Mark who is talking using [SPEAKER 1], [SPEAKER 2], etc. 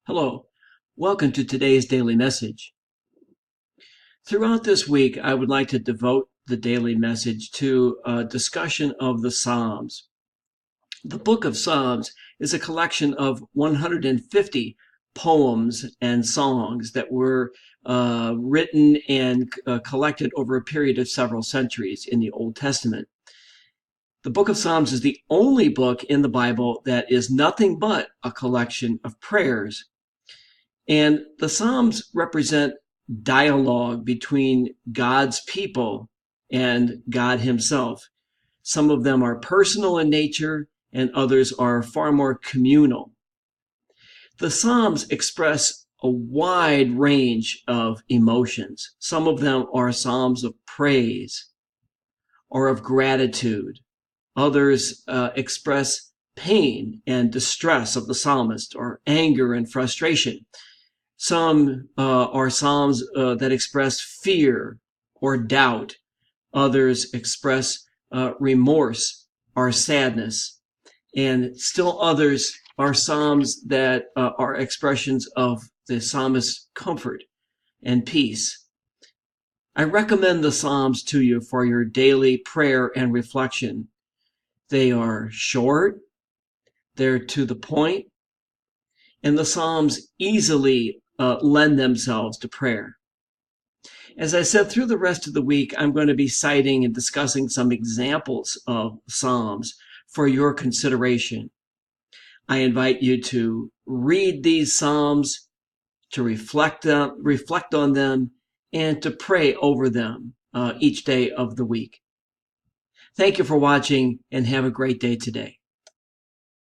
[SPEAKER 1] Hello, welcome to today's daily message. Throughout this week, I would like to devote the daily message to a discussion of the Psalms. The book of Psalms is a collection of 150 poems and songs that were written and collected over a period of several centuries in the Old Testament. The book of Psalms is the only book in the Bible that is nothing but a collection of prayers. And the Psalms represent dialogue between God's people and God himself. Some of them are personal in nature and others are far more communal. The Psalms express a wide range of emotions. Some of them are Psalms of praise or of gratitude. Others express pain and distress of the psalmist or anger and frustration. Some are Psalms that express fear or doubt. Others express remorse or sadness. And still others are Psalms that are expressions of the psalmist's comfort and peace. I recommend the Psalms to you for your daily prayer and reflection. They are short, they're to the point, and the Psalms easily lend themselves to prayer. As I said, through the rest of the week, I'm going to be citing and discussing some examples of Psalms for your consideration. I invite you to read these Psalms, to reflect on them, and to pray over them each day of the week. Thank you for watching, and have a great day today.